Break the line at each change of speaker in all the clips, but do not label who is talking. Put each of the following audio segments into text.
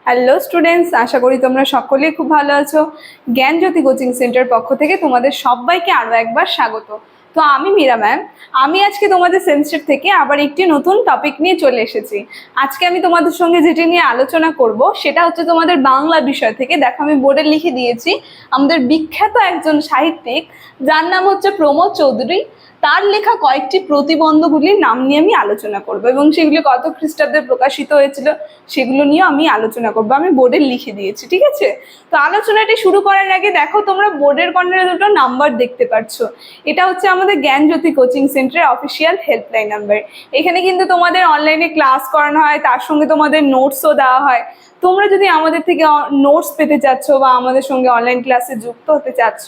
Hello students, আশা করি তোমরা সকলেই খুব ভালো আছো। জ্ঞানজ্যোতি কোচিং সেন্টার পক্ষ থেকে তোমাদের সবাইকে আরও একবার স্বাগত। তো আমি মীরা ম্যাম, আমি আজকে তোমাদের সেমিস্টার থেকে আবার একটি নতুন টপিক নিয়ে চলে এসেছি। আজকে আমি তোমাদের সঙ্গে যেটি নিয়ে আলোচনা করব সেটা হচ্ছে তোমাদের বাংলা বিষয় থেকে। দেখো, আমি বোর্ডে লিখে দিয়েছি আমাদের বিখ্যাত একজন সাহিত্যিক, যার নাম হচ্ছে প্রমোদ চৌধুরী। তার লেখা কয়েকটি প্রতিবন্ধগুলির নাম নিয়ে আমি আলোচনা করব এবং সেগুলি কত খ্রিস্টাব্দে প্রকাশিত হয়েছিল সেগুলো নিয়ে আমি আলোচনা করব। আমি বোর্ডে লিখে দিয়েছি, ঠিক আছে? তো আলোচনাটি শুরু করার আগে দেখো, তোমরা বোর্ডের কর্নারে দুটো নাম্বার দেখতে পাচ্ছ। এটা হচ্ছে আমাদের জ্ঞানজ্যোতি কোচিং সেন্টারের অফিসিয়াল হেল্পলাইন নাম্বার। এখানে কিন্তু তোমাদের অনলাইনে ক্লাস করানো হয়, তার সঙ্গে তোমাদের নোটসও দেওয়া হয়। তোমরা যদি আমাদের থেকে নোটস পেতে চাচ্ছ বা আমাদের সঙ্গে অনলাইন ক্লাসে যুক্ত হতে চাচ্ছ,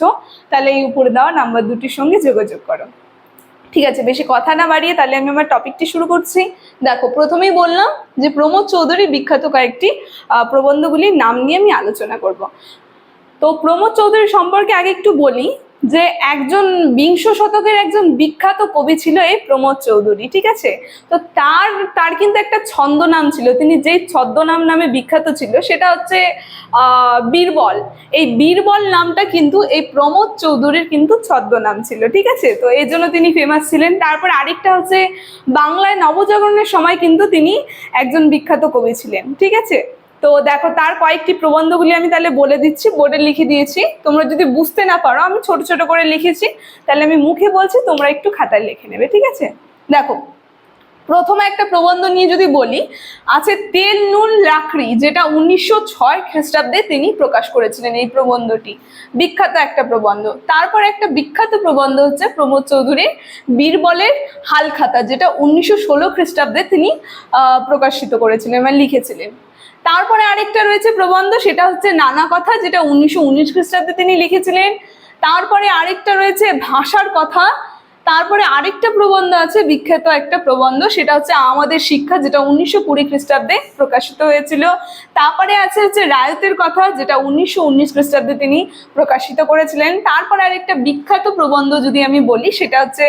তাহলে এই উপরে দেওয়া নাম্বার দুটির সঙ্গে যোগাযোগ করো। ঠিক আছে, বেশি কথা না বাড়িয়ে তাহলে আমি আমার টপিকটি শুরু করছি। দেখো, প্রথমেই বললাম যে প্রমোদ চৌধুরী বিখ্যাত কয়েকটি প্রবন্ধগুলির নাম নিয়ে আমি আলোচনা করব। তো প্রমোদ চৌধুরী সম্পর্কে আগে একটু বলি যে একজন বিংশ শতকের একজন বিখ্যাত কবি ছিল এই প্রমোদ চৌধুরী, ঠিক আছে? তো তার কিন্তু একটা ছদ্মনাম ছিল। তিনি যেই ছদ্মনাম নামে বিখ্যাত ছিল সেটা হচ্ছে বীরবল। এই বীরবল নামটা কিন্তু এই প্রমোদ চৌধুরীর কিন্তু ছদ্মনাম ছিল, ঠিক আছে? তো এই জন্য তিনি ফেমাস ছিলেন। তারপর আরেকটা হচ্ছে বাংলায় নবজাগরণের সময় কিন্তু তিনি একজন বিখ্যাত কবি ছিলেন, ঠিক আছে? তো দেখো, তার কয়েকটি প্রবন্ধগুলি আমি তাহলে বলে দিচ্ছি, বোর্ডে লিখে দিয়েছি। তোমরা যদি বুঝতে না পারো, আমি ছোট ছোট করে লিখেছি, তাহলে আমি মুখে বলছি, তোমরা একটু খাতায় লিখে নেবে, ঠিক আছে? দেখো, প্রথমে একটা প্রবন্ধ নিয়ে যদি বলি, আছে তেল নুন লাকড়ি, যেটা 1906 খ্রিস্টাব্দে তিনি প্রকাশ করেছিলেন। এই প্রবন্ধটি বিখ্যাত একটা প্রবন্ধ। তারপর একটা বিখ্যাত প্রবন্ধ হচ্ছে প্রমোদ চৌধুরীর বীরবলের হালখাতা, যেটা 1916 খ্রিস্টাব্দে তিনি প্রকাশিত করেছিলেন, মানে লিখেছিলেন। তারপরে আরেকটা রয়েছে প্রবন্ধ, সেটা হচ্ছে নানা কথা, যেটা 1919 খ্রিস্টাব্দে তিনি লিখেছিলেন। তারপরে আরেকটা রয়েছে ভাষার কথা। তারপরে আরেকটা প্রবন্ধ আছে, বিখ্যাত একটা প্রবন্ধ, সেটা হচ্ছে আমাদের শিক্ষা, যেটা 1920 খ্রিস্টাব্দে প্রকাশিত হয়েছিল। তারপরে আছে হচ্ছে রায়তের কথা, যেটা 1919 খ্রিস্টাব্দে তিনি প্রকাশিত করেছিলেন। তারপরে আরেকটা বিখ্যাত প্রবন্ধ যদি আমি বলি, সেটা হচ্ছে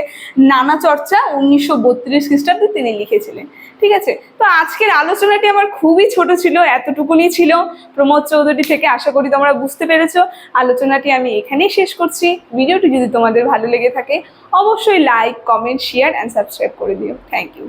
নানা চর্চা, 1932 খ্রিস্টাব্দে তিনি লিখেছিলেন, ঠিক আছে? তো আজকের আলোচনাটি আমার খুবই ছোট ছিল, এতটুকুনি ছিল প্রমোদ চৌধুরী থেকে। আশা করি তোমরা বুঝতে পেরেছো। আলোচনাটি আমি এখানেই শেষ করছি। ভিডিওটি যদি তোমাদের ভালো লেগে থাকে, অবশ্যই like, comment, share and subscribe করে দিও। Thank you.